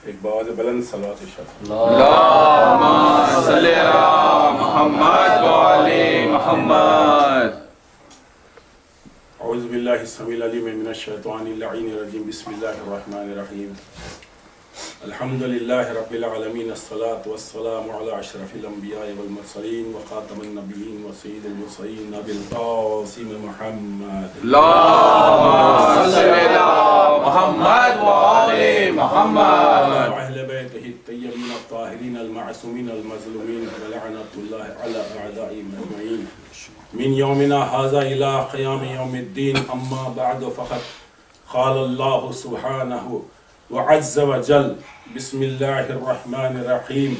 ایک بآواز بلند صلوات ارشاد اللہم صلی علی محمد و علی محمد. اعوذ باللہ السمیع العلیم من الشیطان اللعین الرجیم. بسم اللہ الرحمن الرحیم. الحمد للہ رب العالمین. الصلاة والسلام علی اشرف الانبیاء والمرسلین وخاتم النبیین وسید المرسلین ابی القاسم محمد. اللہم صلی علی محمد و علی محمد. اہل بیتہ الطیبین الطاہرین المعصومین المظلومین ولعنۃ اللہ علی اعدائهم اجمعین من یومنا ھذا الی قیام یوم الدین. اما بعد فقد قال اللہ سبحانہ وعز وجل بسم اللہ الرحمن الرحیم.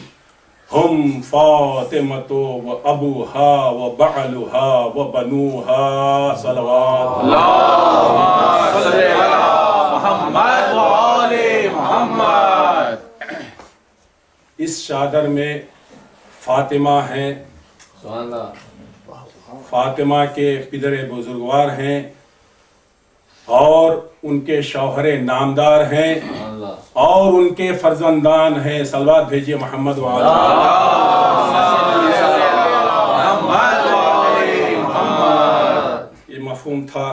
ہم فاطمۃ و ابوہا و بعلہا و بنوہا. صلوات اللہم صلی علی محمد و علی محمد. اس چادر میں فاطمہ ہیں. فاطمہ کے پدر بزرگوار ہیں اور ان کے شوہر نامدار ہیں اور ان کے فرزندان ہیں. صلوات بھیجئے محمد و علی محمد. یہ مفہوم تھا.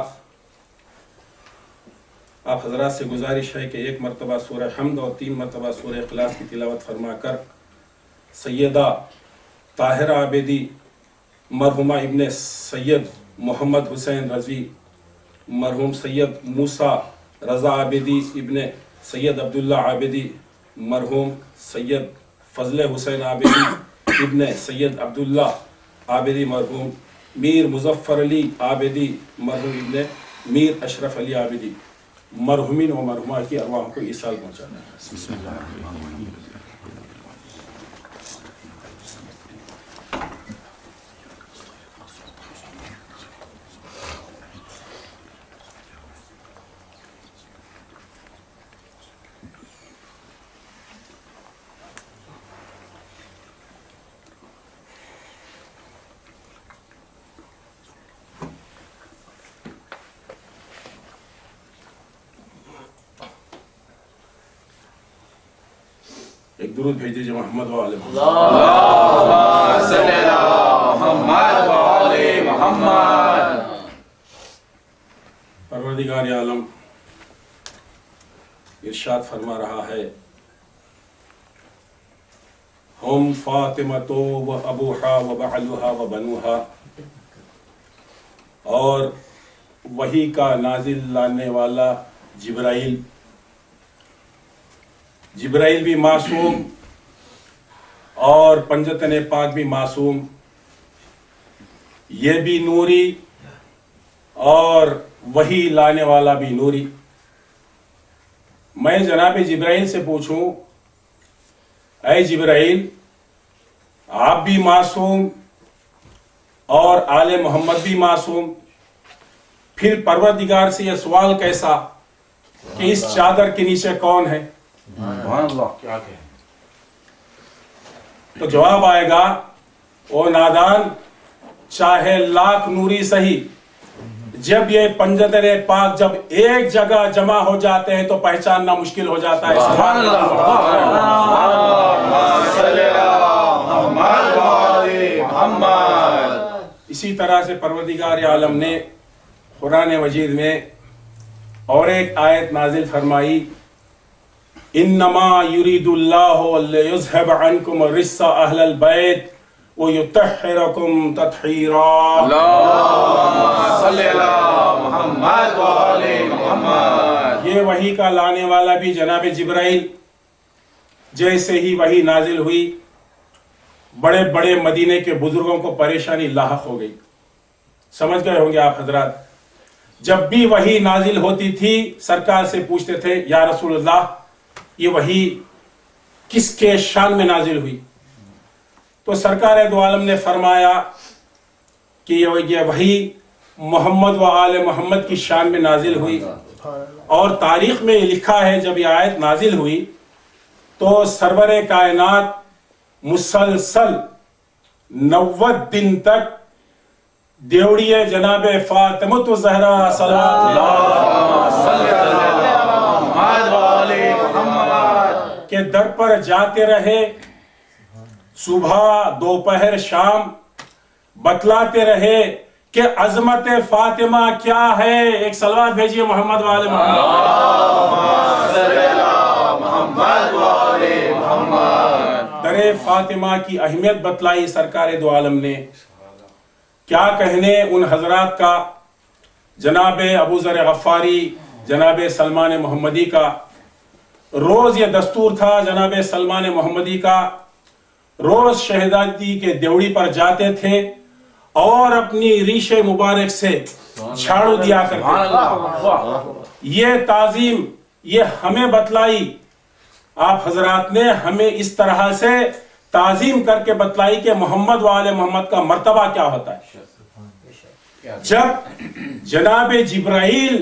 آپ حضرات سے گزارش ہے کہ ایک مرتبہ سورہ حمد اور 3 مرتبہ سورہ اخلاص کی تلاوت فرما کر سیدہ طاہرہ عابدی مرحومہ ابن سید محمد حسین رضوی، مرحوم سید موسیٰ رضا عابدی ابن سید عبداللہ عابدی، مرحوم سید فضل حسین عابدی ابن سید عبداللہ عابدی، مرحوم میر مظفر علی عابدی، مرحوم ابن میر اشرف علی عابدی، مرحومین و مرحومات کی ارواح کو ایصال پہنچانا ہے. بسم اللہ الرحمن الرحیم. ایک درود بھیج دیجئے محمد و آل محمد. اللہم صلی علی محمد و علی محمد. پروردگار عالم ارشاد فرما رہا ہے ہم فاطمۃ و ابوہا و بعلہا و بنوہا. اور وحی کا نازل لانے والا جبرائیل بھی معصوم اور پنجتن پاک بھی معصوم. یہ بھی نوری اور وحی لانے والا بھی نوری. میں جناب جبرائیل سے پوچھوں اے جبرائیل آپ بھی معصوم اور آل محمد بھی معصوم، پھر پروردگار سے یہ سوال کیسا کہ اس چادر کے نیچے کون ہے؟ کیا کہ تو جواب آئے گا او نادان، چاہے لاکھ نوری سہی، جب یہ پنجتن پاک جب ایک جگہ جمع ہو جاتے ہیں تو پہچاننا مشکل ہو جاتا ہے. سبحان اللہ. اسی طرح سے پروردگار عالم نے قرآن مجید میں اور ایک آیت نازل فرمائی انما یرید اللہ لیذھب عنکم الرجس اہل البیت ویطہرکم تطہیرا. اللہم صلی علی محمد و علی محمد. یہ وحی کا لانے والا بھی جناب جبرائیل. جیسے ہی وحی نازل ہوئی بڑے بڑے مدینے کے بزرگوں کو پریشانی لاحق ہو گئی. سمجھ گئے ہوں گے آپ حضرات، جب بھی وحی نازل ہوتی تھی سرکار سے پوچھتے تھے یا رسول اللہ یہ وحی کس کے شان میں نازل ہوئی؟ تو سرکار دو عالم نے فرمایا کہ یہ وحی محمد و آل محمد کی شان میں نازل ہوئی. اور تاریخ میں یہ لکھا ہے جب یہ آیت نازل ہوئی تو سرور کائنات مسلسل 90 دن تک دیوڑی جناب فاطمۃ الزہرا صلوات اللہ کے در پر جاتے رہے، صبح دوپہر شام بتلاتے رہے کہ عظمت فاطمہ کیا ہے. ایک صلوات بھیجیے محمد والے محمد. در فاطمہ کی اہمیت بتلائی سرکار دو عالم نے. کیا کہنے ان حضرات کا، جناب ابو ذر غفاری، جناب سلمان محمدی کا. روز یہ دستور تھا جناب سلمان محمدی کا، روز شہزادی کے دیوڑی پر جاتے تھے اور اپنی ریش مبارک سے جھاڑو دیا کرتے. یہ تعظیم یہ ہمیں بتلائی، آپ حضرات نے ہمیں اس طرح سے تعظیم کر کے بتلائی کہ محمد وآل محمد کا مرتبہ کیا ہوتا ہے. جب جناب جبرائیل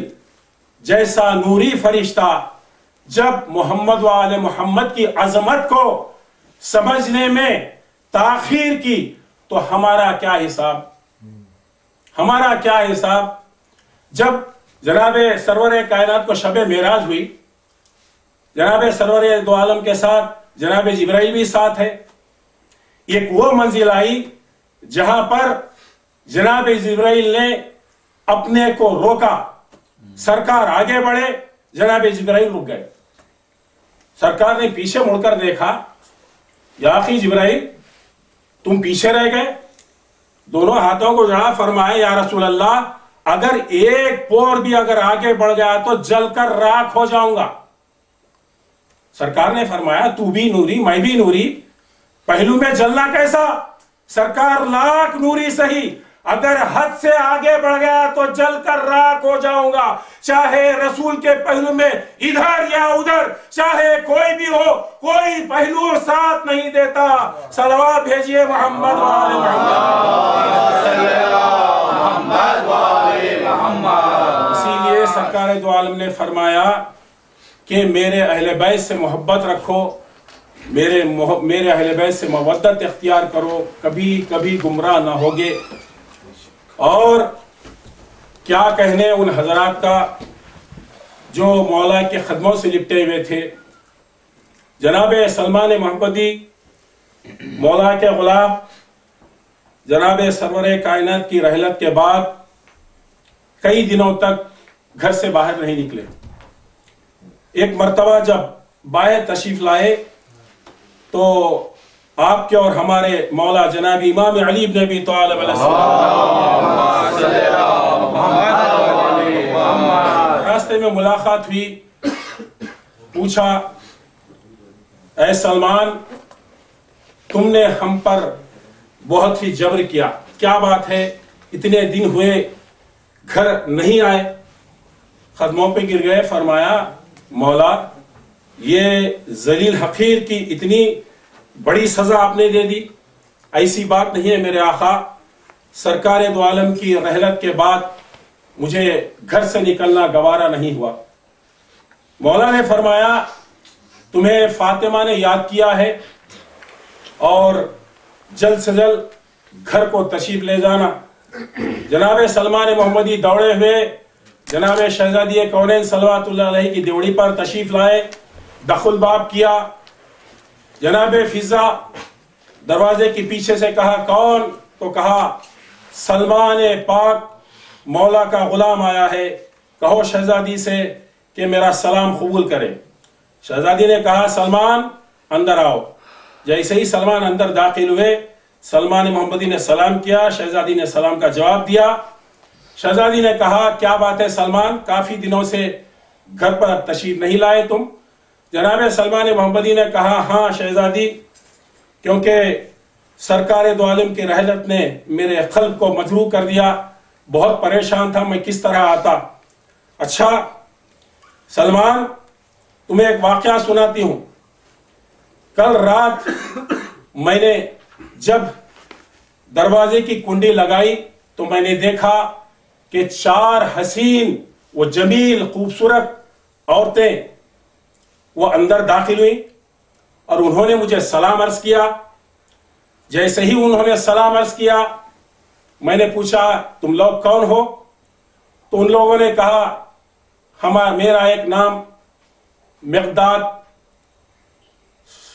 جیسا نوری فرشتہ جب محمد وآل محمد کی عظمت کو سمجھنے میں تاخیر کی تو ہمارا کیا حساب، ہمارا کیا حساب. جب جناب سرور کائنات کو شب معراج ہوئی، جناب سرور دو عالم کے ساتھ جناب جبرائیل بھی ساتھ ہے. ایک وہ منزل آئی جہاں پر جناب جبرائیل نے اپنے کو روکا، سرکار آگے بڑھے، جناب جبرائیل رک گئے. سرکار نے پیچھے مڑ کر دیکھا، یا اخی جبرائیل تم پیچھے رہ گئے. دونوں ہاتھوں کو جڑا، فرمائے یا رسول اللہ اگر ایک پور بھی اگر آگے بڑھ گیا تو جل کر راکھ ہو جاؤں گا. سرکار نے فرمایا تو بھی نوری میں بھی نوری، پہلو میں جلنا کیسا؟ سرکار لاکھ نوری سہی، اگر حد سے آگے بڑھ گیا تو جل کر راکھ ہو جاؤں گا. چاہے رسول کے پہلو میں ادھر یا ادھر، چاہے کوئی بھی ہو، کوئی پہلو ساتھ نہیں دیتا. صلوات بھیجئے محمد والے محمد. اسی لیے سرکار دو عالم نے فرمایا کہ میرے اہل بیت سے محبت رکھو، میرے اہل بیت سے مودت اختیار کرو، کبھی کبھی گمراہ نہ ہوگے. اور کیا کہنے ان حضرات کا جو مولا کے خدموں سے لپٹے ہوئے تھے. جناب سلمان محمدی مولا کے غلام جناب سرور کائنات کی رحلت کے بعد کئی دنوں تک گھر سے باہر نہیں نکلے. ایک مرتبہ جب باہر تشریف لائے تو آپ کے اور ہمارے مولا جناب امام علی بن ابی طالب علیہ السلام راستے میں ملاقات ہوئی. پوچھا اے سلمان تم نے ہم پر بہت ہی جبر کیا، کیا بات ہے؟ اتنے دن ہوئے گھر نہیں آئے. قدموں پہ گر گئے. فرمایا مولا یہ ذلیل حقیر کی اتنی بڑی سزا آپ نے دے دی، ایسی بات نہیں ہے میرے آقا. سرکار دو عالم کی رحلت کے بعد مجھے گھر سے نکلنا گوارا نہیں ہوا. مولا نے فرمایا تمہیں فاطمہ نے یاد کیا ہے اور جلد سے جلد گھر کو تشریف لے جانا. جناب سلمان محمدی دوڑے ہوئے جناب شہزادی کونین صلوات اللہ علیہ کی دیوڑی پر تشریف لائے. دخل باب کیا. جناب فضا دروازے کے پیچھے سے کہا کون؟ تو کہا سلمان پاک مولا کا غلام آیا ہے، کہو شہزادی سے کہ میرا سلام قبول کرے. شہزادی نے کہا سلمان اندر آؤ. جیسے ہی سلمان اندر داخل ہوئے سلمان محمدی نے سلام کیا. شہزادی نے سلام کا جواب دیا. شہزادی نے کہا کیا بات ہے سلمان، کافی دنوں سے گھر پر تشریف نہیں لائے تم؟ جناب سلمان محمدی نے کہا ہاں شہزادی، کیونکہ سرکار دو عالم کی رحلت نے میرے قلب کو مجروح کر دیا، بہت پریشان تھا میں کس طرح آتا. اچھا سلمان تمہیں ایک واقعہ سناتی ہوں. کل رات میں نے جب دروازے کی کنڈی لگائی تو میں نے دیکھا کہ 4 حسین و جمیل خوبصورت عورتیں وہ اندر داخل ہوئی اور انہوں نے مجھے سلام عرض کیا. جیسے ہی انہوں نے سلام عرض کیا میں نے پوچھا تم لوگ کون ہو؟ تو ان لوگوں نے کہا میرا ایک نام مقداد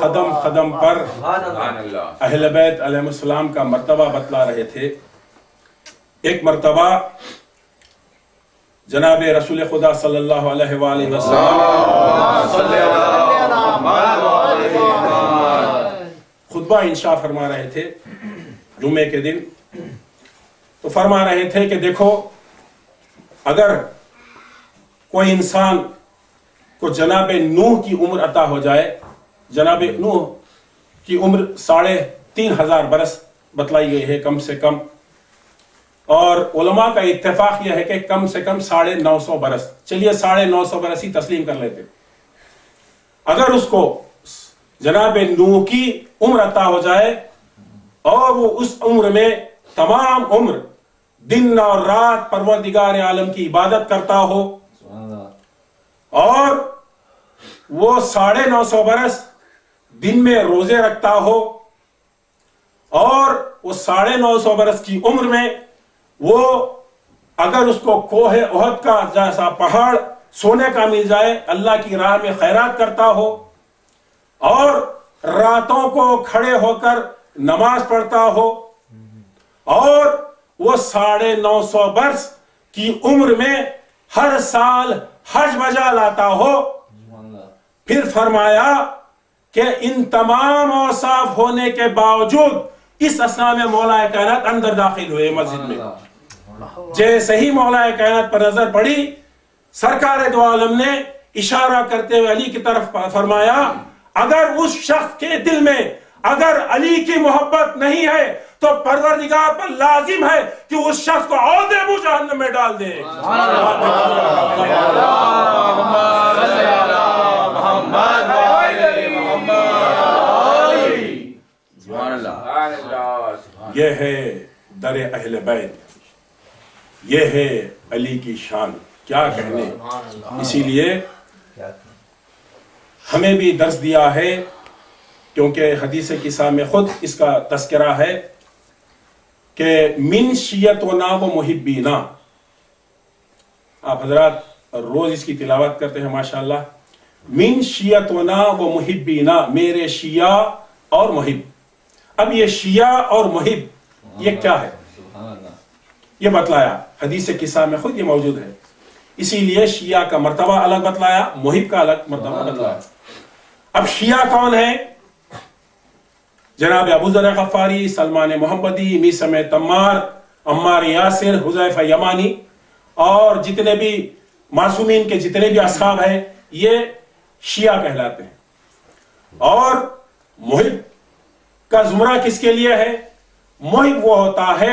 قدم قدم پر سبحان اللہ اہل بیت علیہ السلام کا مرتبہ بتلا رہے تھے۔ ایک مرتبہ جناب رسول خدا صلی اللہ علیہ وآلہ وسلم خطبہ انشاء فرما رہے تھے جمعے کے دن، تو فرما رہے تھے کہ دیکھو، اگر کوئی انسان کو جناب نوح کی عمر عطا ہو جائے، جناب نوح کی عمر 3500 برس بتلائی گئی ہے کم سے کم، اور علماء کا اتفاق یہ ہے کہ کم سے کم 950 برس، چلیے 950 برس ہی تسلیم کر لیتے، اگر اس کو جناب نوح کی عمر عطا ہو جائے اور وہ اس عمر میں تمام عمر دن اور رات پروردگار عالم کی عبادت کرتا ہو، اور وہ 950 برس دن میں روزے رکھتا ہو، اور وہ 950 برس کی عمر میں وہ اگر اس کو کوہ احد کا جیسا پہاڑ سونے کا مل جائے، اللہ کی راہ میں خیرات کرتا ہو، اور راتوں کو کھڑے ہو کر نماز پڑھتا ہو، اور وہ 950 برس کی عمر میں ہر سال حج بجا لاتا ہو، پھر فرمایا کہ ان تمام اوصاف ہونے کے باوجود اس اسنا میں مولا کائنات اندر داخل ہوئے مسجد میں۔ جیسے ہی مولا کائنات پر نظر پڑی، سرکار دو عالم نے اشارہ کرتے ہوئے علی کی طرف فرمایا، اگر اس شخص کے دل میں اگر علی کی محبت نہیں ہے تو پروردگار پر لازم ہے کہ اس شخص کو عہد ابو جہنم میں ڈال دے۔ یہ ہے در اہل بیت، یہ ہے علی کی شان، کیا کہنے۔ اسی لیے ہمیں بھی درس دیا ہے، کیونکہ حدیث قصہ میں خود اس کا تذکرہ ہے کہ من شیعتنا و محبینا، آپ حضرات روز اس کی تلاوت کرتے ہیں ماشاءاللہ، من شیعتنا و محبینا، میرے شیعہ اور محب۔ اب یہ شیعہ اور محب یہ کیا ہے، یہ بتلایا حدیث قصہ میں خود یہ موجود ہے، اسی لیے شیعہ کا مرتبہ الگ بتلایا، محب کا الگ مرتبہ بتلایا۔ اب شیعہ کون ہے؟ جناب ابو ذر غفاری، سلمان محمدی، میثم تمار، عمار یاسر، حذیفہ یمانی، اور جتنے بھی معصومین کے جتنے بھی اصحاب ہیں، یہ شیعہ کہلاتے ہیں۔ اور محب کا زمرہ کس کے لیے ہے؟ محب وہ ہوتا ہے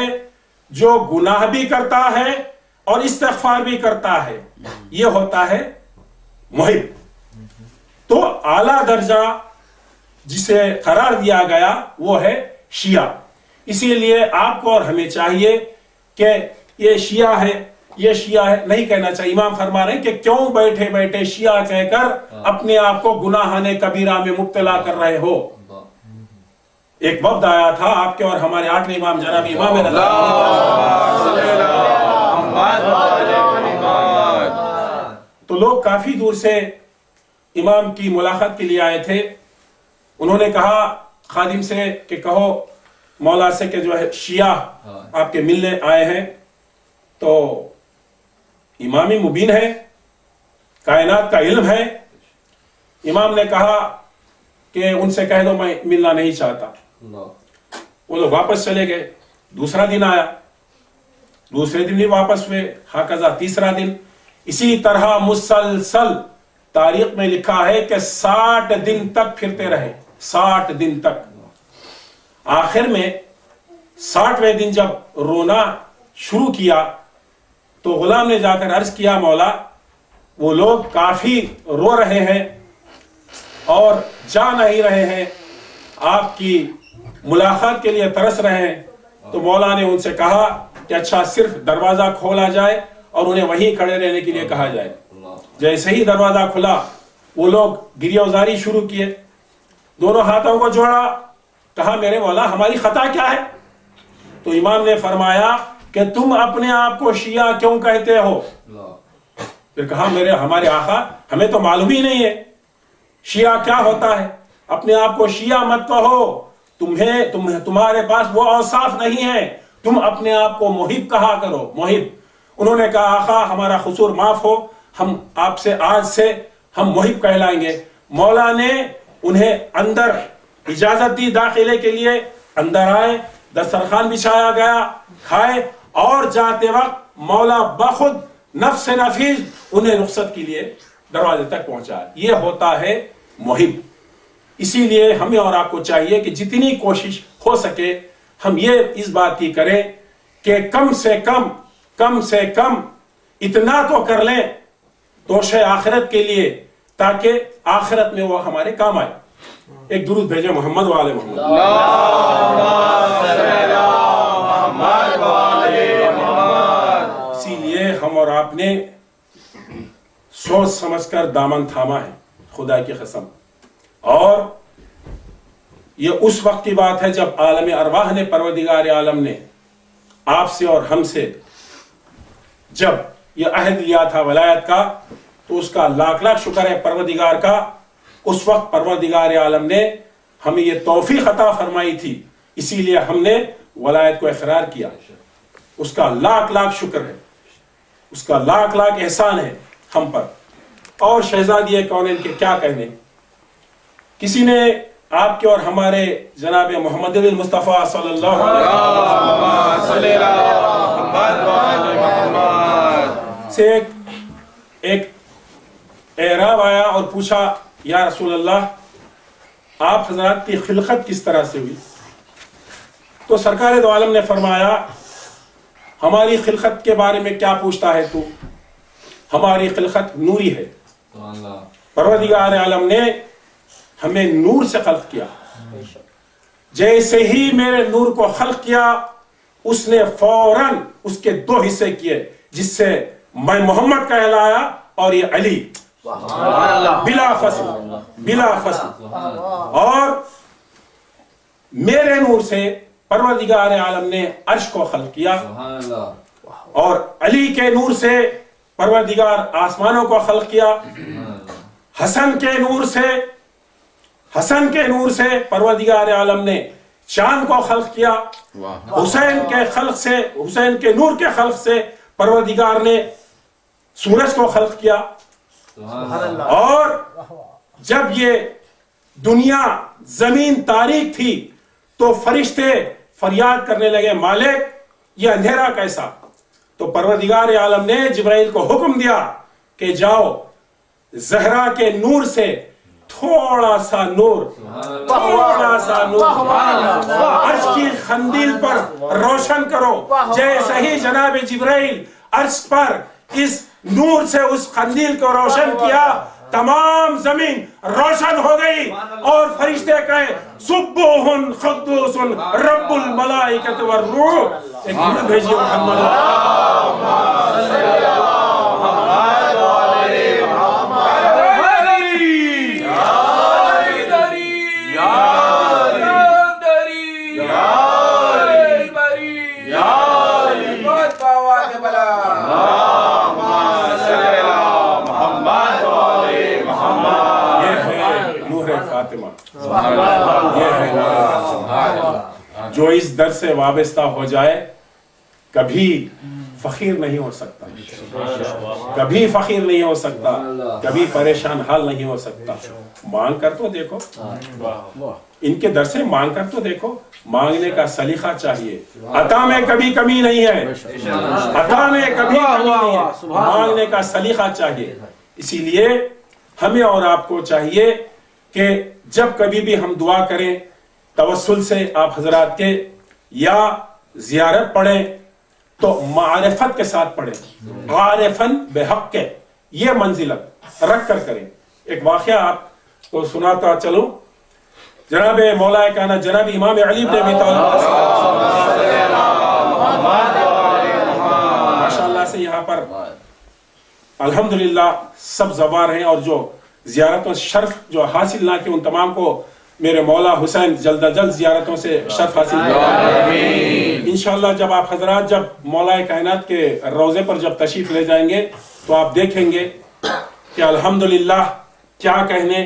جو گناہ بھی کرتا ہے اور استغفار بھی کرتا ہے، یہ ہوتا ہے محب۔ تو اعلیٰ درجہ جسے قرار دیا گیا وہ ہے شیعہ۔ اسی لیے آپ کو اور ہمیں چاہیے کہ یہ شیعہ ہے، یہ شیعہ ہے نہیں کہنا چاہیے۔ امام فرما رہے ہیں کہ کیوں بیٹھے بیٹھے شیعہ کہہ کر اپنے آپ کو گناہان کبیرہ میں مبتلا کر رہے ہو۔ ایک وفد آیا تھا آپ کے اور ہمارے 8ویں امام جناب امام رضا، تو لوگ کافی دور سے امام کی ملاقات کے لیے آئے تھے۔ انہوں نے کہا خادم سے کہ کہو مولا سے کہ جو ہے شیعہ آپ کے ملنے آئے ہیں، تو امام مبین ہے، کائنات کا علم ہے۔ امام نے کہا کہ ان سے کہہ دو میں ملنا نہیں چاہتا۔ وہ لوگ واپس چلے گئے۔ دوسرا دن آیا، دوسرے دن بھی واپس ہوئے، ہاکذا تیسرا دن، اسی طرح مسلسل تاریخ میں لکھا ہے کہ 60 دن تک پھرتے رہے، 60 دن تک۔ آخر میں 60ویں دن جب رونا شروع کیا تو غلام نے جا کر عرض کیا مولا وہ لوگ کافی رو رہے ہیں اور جا نہیں رہے ہیں، آپ کی ملاقات کے لیے ترس رہے ہیں۔ تو مولا نے ان سے کہا کہ اچھا صرف دروازہ کھولا جائے اور انہیں وہیں کھڑے رہنے کے لیے کہا جائے۔ جیسے ہی دروازہ کھلا وہ لوگ گریہ وزاری شروع کیے، دونوں ہاتھوں کو جوڑا، کہا میرے مولا ہماری خطا کیا ہے؟ تو امام نے فرمایا کہ تم اپنے آپ کو شیعہ کیوں کہتے ہو؟ پھر کہا ہمارے آقا ہمیں تو معلوم ہی نہیں ہے شیعہ کیا ہوتا ہے۔ اپنے آپ کو شیعہ مت کہو، تمہارے پاس وہ اوصاف نہیں ہے، تم اپنے آپ کو محب کہا کرو، محب۔ انہوں نے کہا آقا ہمارا قصور معاف ہو، ہم آپ سے آج سے ہم محب کہلائیں گے۔ مولا نے انہیں اندر اجازت دی داخلے کے لیے، اندر آئے، دسترخوان بچھایا گیا، کھائے، اور جاتے وقت مولا بخود نفس نفیس انہیں رخصت کے لیے دروازے تک پہنچا۔ یہ ہوتا ہے محب۔ اسی لیے ہمیں اور آپ کو چاہیے کہ جتنی کوشش ہو سکے ہم یہ اس بات کی کریں کہ کم سے کم اتنا تو کر لیں توشہ آخرت کے لیے، تاکہ آخرت میں وہ ہمارے کام آئے۔ ایک درود بھیجیں محمد و آل محمد۔ اسی لیے ہم اور آپ نے سوچ سمجھ کر دامن تھاما ہے، خدا کی قسم۔ اور یہ اس وقت کی بات ہے جب عالم ارواح نے، پروردگار عالم نے آپ سے اور ہم سے جب یہ عہد لیا تھا ولایت کا، تو اس کا لاکھ لاکھ شکر ہے پروردگار کا۔ اس وقت پروردگار عالم نے ہمیں یہ توفیق عطا فرمائی تھی، اسی لیے ہم نے ولایت کو اقرار کیا۔ اس کا لاکھ لاکھ شکر ہے، اس کا لاکھ لاکھ احسان ہے ہم پر۔ اور شہزادی کونین کے کیا کہنے، کسی نے آپ کے اور ہمارے جناب محمد المصطفیٰ صلی اللہ علیہ وسلم سے ایک اعراب آیا اور پوچھا یا رسول اللہ آپ حضرات کی خلقت کس طرح سے ہوئی؟ تو سرکار دو عالم نے فرمایا ہماری خلقت کے بارے میں کیا پوچھتا ہے تو، ہماری خلقت نوری ہے۔ پروردگار عالم نے ہمیں نور سے خلق کیا، جیسے ہی میرے نور کو خلق کیا اس نے فوراً اس کے دو حصے کیے، جس سے میں محمد کہلایا اور یہ علی، بلا فصل۔ اور میرے نور سے پروردگار عالم نے عرش کو خلق کیا، اور علی کے نور سے پروردگار آسمانوں کو خلق کیا۔ حسن کے نور سے پروردگار عالم نے چاند کو خلق کیا۔ حسین کے نور کے خلق سے پروردگار نے سورج کو خلق کیا۔ اور جب یہ دنیا زمین تاریک تھی تو فرشتے فریاد کرنے لگے مالک یہ اندھیرا کیسا؟ تو پروردگار عالم نے جبرائیل کو حکم دیا کہ جاؤ زہرا کے نور سے تھوڑا سا نور عرش کی خندیل پر روشن کرو۔ جیسے ہی جناب جبرائیل عرش پر اس نور سے اس خندیل کو روشن کیا، تمام زمین روشن ہو گئی، اور فرشتے کہے سبوح قدوس رب الملائکۃ والروح۔ ایک درود بھیجیے محمد۔ جو اس در سے وابستہ ہو جائے کبھی فقیر نہیں ہو سکتا، کبھی فقیر نہیں ہو سکتا، کبھی پریشان حال نہیں ہو سکتا۔ مانگ کر تو دیکھو، ان کے در سے مانگ کر تو دیکھو۔ مانگنے کا سلیقہ چاہیے، عطا میں کبھی کمی نہیں ہے، عطا میں کبھی کمی نہیں ہے، مانگنے کا سلیقہ چاہیے۔ اسی لیے ہمیں اور آپ کو چاہیے کہ جب کبھی بھی ہم دعا کریں توسل سے آپ حضرات کے یا زیارت پڑھیں تو معرفت کے ساتھ پڑھیں، عارفاً بحق کے، یہ منزلت رکھ کر کریں۔ ایک واقعہ آپ کو سناتا چلوں، جناب مولا کائنات جناب امام علی بن ابی طالب ماشاءاللہ سے یہاں پر الحمدللہ سب زوار ہیں، اور جو زیارتوں شرف جو حاصل نہ کی ان تمام کو میرے مولا حسین جلد از جلد زیارتوں سے شرف حاصل کریں انشاءاللہ۔ جب آپ حضرات جب مولا کائنات کے روضے پر جب تشریف لے جائیں گے تو آپ دیکھیں گے کہ الحمدللہ کیا کہنے،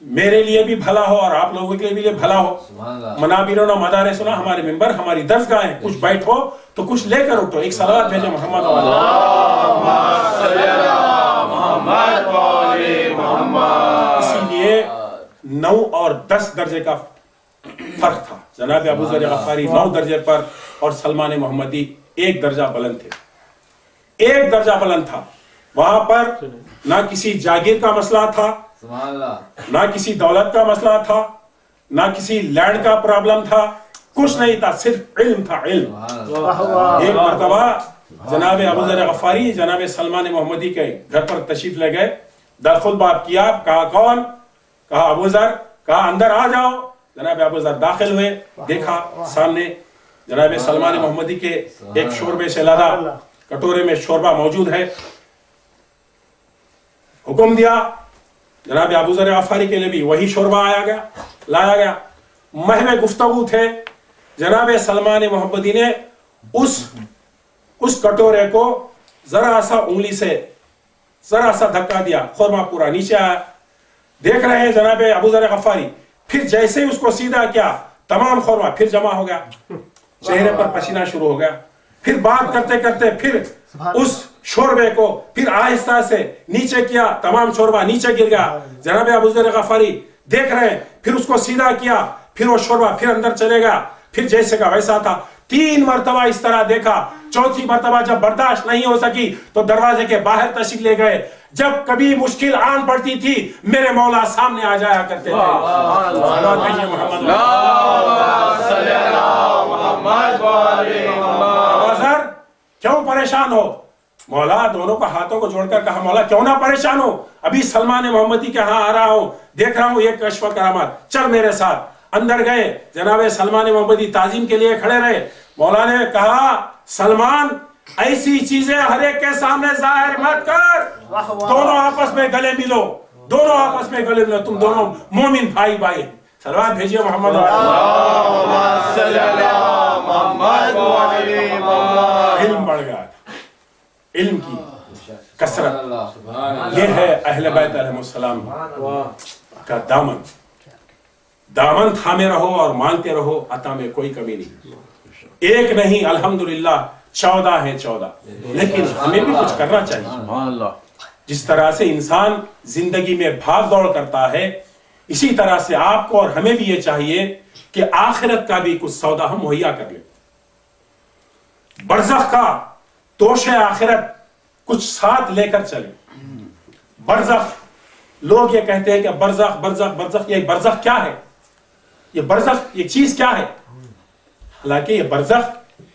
میرے لیے بھی بھلا ہو اور آپ لوگوں کے لیے بھی بھلا ہو. منابرون و مدارسنا ہمارے منبر ہماری درسگاہیں، کچھ بیٹھو تو کچھ لے کر اٹھو. ایک صلوات بھیجو محمد اسی لیے 9 اور 10 درجے کا فرق تھا. جناب ابو ذر غفاری 9 درجے پر اور سلمان محمدی 1 درجہ بلند تھے. 1 درجہ بلند تھا. وہاں پر نہ کسی جاگیر کا مسئلہ تھا، نہ کسی دولت کا مسئلہ تھا، نہ کسی لینڈ کا پرابلم تھا، کچھ نہیں تھا، صرف علم تھا. علم. ایک مرتبہ جناب ابو ذر غفاری جناب سلمان محمدی کے گھر پر تشریف لے گئے. داخل باب کیا، کہا کون؟ کہا ابو ذر. کہا اندر آ جاؤ. جناب ابو ذر داخل ہوئے. دیکھا سامنے جناب سلمان محمدی کے ایک شوربے سے لدا کٹورے میں شوربہ موجود ہے. حکم دیا جناب ابو ذر غفاری کے لیے بھی وہی شوربہ لایا گیا. محو گفتگو تھے. جناب سلمان محمدی نے اس کٹورے کو ذرا سا انگلی سے ذرا سا دھکا دیا، خورما پورا نیچے آیا. دیکھ رہے ہیں جناب ابو ذر غفاری، پھر جیسے اس کو سیدھا کیا تمام خورما پھر جمع ہو گیا، چہرے پر پسینہ شروع ہو گیا. پھر بات کرتے کرتے پھر اس شوربے کو پھر آہستہ سے نیچے کیا، تمام شوربہ نیچے گر گیا. جناب ابو ذر غفاری دیکھ رہے ہیں، پھر اس کو سیدھا کیا، پھر وہ شوربہ پھر اندر چلے گا، پھر جیسے کا ویسا تھا. 3 مرتبہ اس طرح دیکھا. 4تھی مرتبہ جب برداشت نہیں ہو سکی تو دروازے کے باہر تشریف لے گئے. جب کبھی مشکل آن پڑتی تھی میرے مولا سامنے آ جایا کرتے تھے. ابوذر کیوں پریشان ہو؟ مولا دونوں کو ہاتھوں کو جوڑ کر کہا مولا کیوں نہ پریشان ہو، ابھی سلمان محمدی کے ہاں آ رہا ہوں، دیکھ رہا ہوں یہ کشف و کرامات، چل میرے ساتھ. اندر گئے. جناب سلمان محمدی تعظیم کے لیے کھڑے رہے. مولا نے کہا سلمان ایسی چیزیں ہر ایک کے سامنے ظاہر مت کر، دونوں آپس میں گلے ملو، دونوں آپس میں گلے ملو، تم دونوں مومن بھائی بھائی. صلوات بھیجیے محمد. علم بڑھ گیا، علم کی کثرت. یہ ہے اہل بیت علیہ السلام کا دامن. دامن تھامے رہو اور مانتے رہو، عطا میں کوئی کمی نہیں. ایک نہیں الحمدللہ 14 ہیں 14. لیکن ہمیں بھی کچھ کرنا چاہیے. جس طرح سے انسان زندگی میں بھاگ دوڑ کرتا ہے، اسی طرح سے آپ کو اور ہمیں بھی یہ چاہیے کہ آخرت کا بھی کچھ سودا ہم مہیا کر لیں. برزخ کا توش آخرت کچھ ساتھ لے کر چلیں. برزخ، لوگ یہ کہتے ہیں کہ برزخ برزخ برزخ. یہ برزخ کیا ہے؟ یہ برزخ یہ چیز کیا ہے؟ حالانکہ یہ برزخ،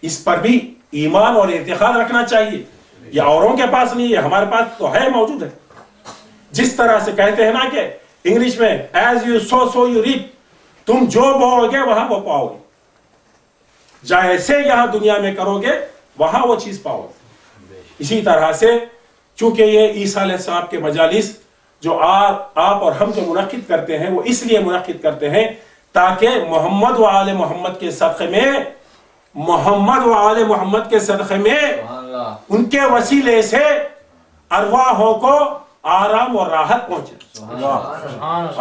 اس پر بھی ایمان اور اعتقاد رکھنا چاہیے. یہ اوروں کے پاس نہیں ہے، ہمارے پاس تو ہے، موجود ہے. جس طرح سے کہتے ہیں نا کہ انگلش میں as you sow so you reap, تم جو بو گے وہاں وہ پاؤ گے. جیسے یہاں دنیا میں کرو گے وہاں وہ چیز پاؤ گے. اسی طرح سے چونکہ یہ عیسیٰ علیہ السلام کے مجالس جو آپ اور ہم جو منعقد کرتے ہیں وہ اس لیے منعقد کرتے ہیں تاکہ محمد و آل محمد کے صدقے میں، محمد و آل محمد کے صدقے میں ان کے وسیلے سے ارواحوں کو آرام اور راحت پہنچے.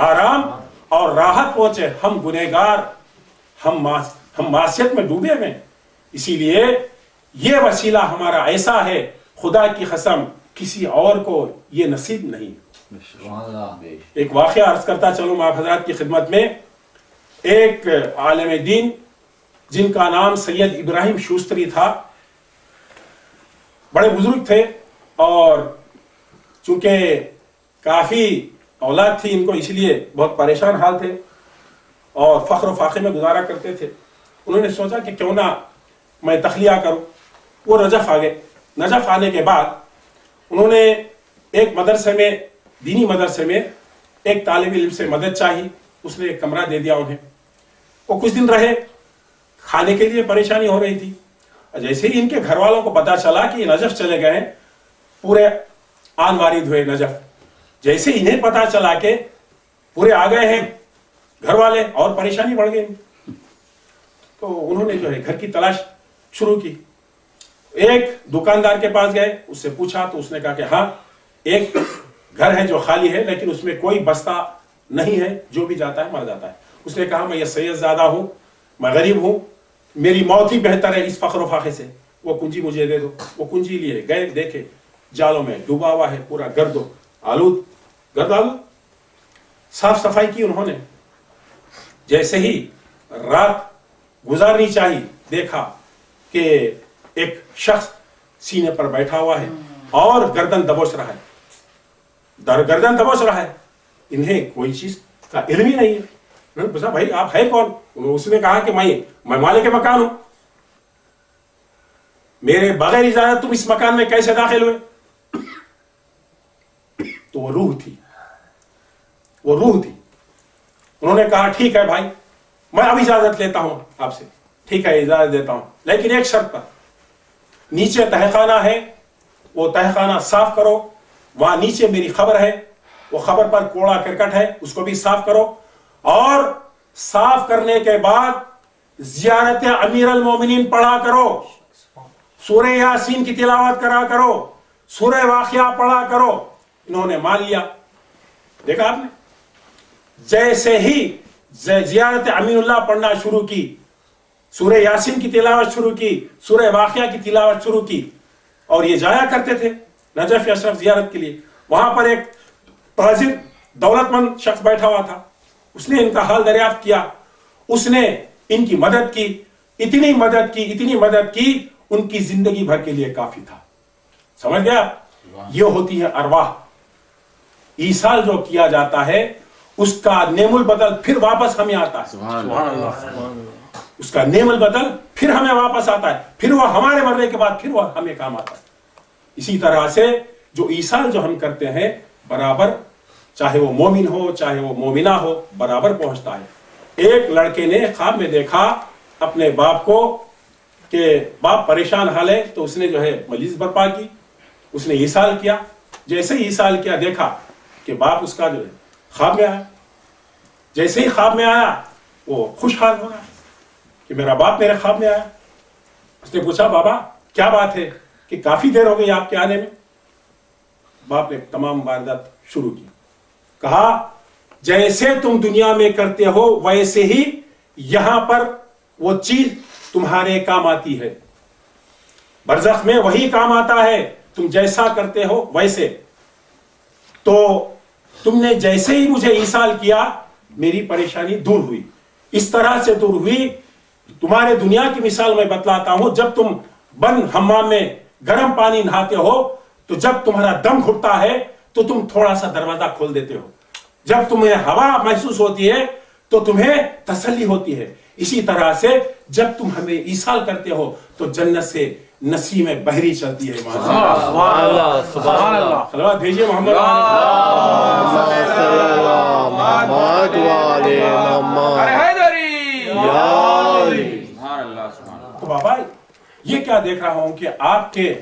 آرام اور راحت پہنچے. ہم گنہگار، ہم معصیت میں ڈوبے ہوئے. اسی لیے یہ وسیلہ ہمارا ایسا ہے، خدا کی قسم کسی اور کو یہ نصیب نہیں. ایک واقعہ عرض کرتا چلوں آپ حضرات کی خدمت میں. ایک عالم دین جن کا نام سید ابراہیم شوستری تھا، بڑے بزرگ تھے اور چونکہ کافی اولاد تھی ان کو، اس لیے بہت پریشان حال تھے اور فخر و فاقے میں گزارا کرتے تھے. انہوں نے سوچا کہ کیوں نہ میں تخلیہ کروں. وہ نجف آ گئے. نجف آنے کے بعد انہوں نے ایک مدرسے میں، دینی مدرسے میں ایک طالب علم سے مدد چاہی. اس نے ایک کمرہ دے دیا انہیں. وہ کچھ دن رہے. کھانے کے لیے پریشانی ہو رہی تھی. جیسے ہی ان کے گھر والوں کو پتا چلا کہ یہ نجف چلے گئے ہیں، پورے آن وارد ہوئے نجف. جیسے انہیں پتا چلا کہ پورے آ گئے ہیں گھر والے، اور پریشانی بڑھ گئی. تو انہوں نے جو ہے گھر کی تلاش شروع کی. ایک دکاندار کے پاس گئے، اس سے پوچھا تو اس نے کہا کہ ہاں ایک گھر ہے جو خالی ہے لیکن اس میں کوئی بستہ نہیں ہے، جو بھی جاتا ہے مر جاتا ہے. اس نے کہا میں یہ سید زادہ ہوں، میں غریب ہوں، میری موت ہی بہتر ہے اس فخر و فاخر سے. وہ کنجی مجھے دے دو. وہ کنجی لیے گئے، دیکھے جالوں میں ڈوبا ہوا ہے پورا گرد آلود. صاف صفائی کی انہوں نے. جیسے ہی رات گزارنی چاہیے دیکھا کہ ایک شخص سینے پر بیٹھا ہوا ہے اور گردن دبوچ رہا ہے، گردن دبوچ رہا ہے. انہیں کوئی چیز کا علم ہی نہیں ہے. پوچھا بھائی آپ ہے کون؟ اس نے کہا کہ میں مالک مکان ہوں، میرے بغیر اجازت تم اس مکان میں کیسے داخل ہوئے؟ تو وہ روح تھی. انہوں نے کہا ٹھیک ہے بھائی میں اب اجازت لیتا ہوں آپ سے. ٹھیک ہے اجازت دیتا ہوں، لیکن ایک شرط پر. نیچے تہخانہ ہے، وہ تہخانہ صاف کرو. وہاں نیچے میری خبر ہے، وہ خبر پر کوڑا کرکٹ ہے، اس کو بھی صاف کرو. اور صاف کرنے کے بعد زیارت امیر المومنین پڑھا کرو، سورہ یاسین کی تلاوت کرا کرو، سورہ واقعہ پڑھا کرو. انہوں نے مان لیا. دیکھا آپ نے، جیسے ہی زیارت امین اللہ پڑھنا شروع کی، سورہ یاسین کی تلاوت شروع کی، سورہ واقعہ کی تلاوت شروع کی. اور یہ جایا کرتے تھے نجف اشرف زیارت کے لیے. وہاں پر ایک تاجر دولت مند شخص بیٹھا ہوا تھا. اس نے ان کا حال دریافت کیا، اس نے ان کی مدد کی، اتنی مدد کی ان کی زندگی بھر کے لیے کافی تھا. سمجھ گیا؟ یہ ہوتی ہے ارواح. ایصال جو کیا جاتا ہے اس کا نعم البدل پھر واپس ہمیں آتا ہے. سبحان اللہ. اس کا نعم البدل پھر ہمیں واپس آتا ہے، پھر وہ ہمارے مرنے کے بعد پھر وہ ہمیں کام آتا ہے. اسی طرح سے جو ایصال جو ہم کرتے ہیں برابر، چاہے وہ مومن ہو چاہے وہ مومنہ ہو، برابر پہنچتا ہے. ایک لڑکے نے خواب میں دیکھا اپنے باپ کو کہ باپ پریشان حال ہے، تو اس نے جو ہے مجلس برپا کی، اس نے ایصال کیا. جیسے ہی ایصال کیا دیکھا کہ باپ اس کا جو ہے خواب میں آیا. جیسے ہی خواب میں آیا وہ خوشحال ہو گیا کہ میرا باپ میرے خواب میں آیا. اس نے پوچھا بابا کیا بات ہے کہ کافی دیر ہو گئی آپ کے آنے میں؟ باپ نے تمام واردات شروع کی. کہا جیسے تم دنیا میں کرتے ہو ویسے ہی یہاں پر وہ چیز تمہارے کام آتی ہے، برزخ میں وہی کام آتا ہے، تم جیسا کرتے ہو ویسے. تو تم نے جیسے ہی مجھے ایصال کیا میری پریشانی دور ہوئی. اس طرح سے دور ہوئی. تمہارے دنیا کی مثال میں بتلاتا ہوں. جب تم بند حمام میں گرم پانی نہاتے ہو تو جب تمہارا دم گھٹتا ہے تو تم تھوڑا سا دروازہ کھول دیتے ہو. جب تمہیں ہوا محسوس ہوتی ہے تو تمہیں تسلی ہوتی ہے. اسی طرح سے جب تم ہمیں ایصال کرتے ہو تو جنت سے نسیم بحری چلتی ہے. سبحان اللہ. سبحان اللہ. صلوات بھیجیے محمد. تو بابا یہ کیا دیکھ رہا ہوں کہ آپ کے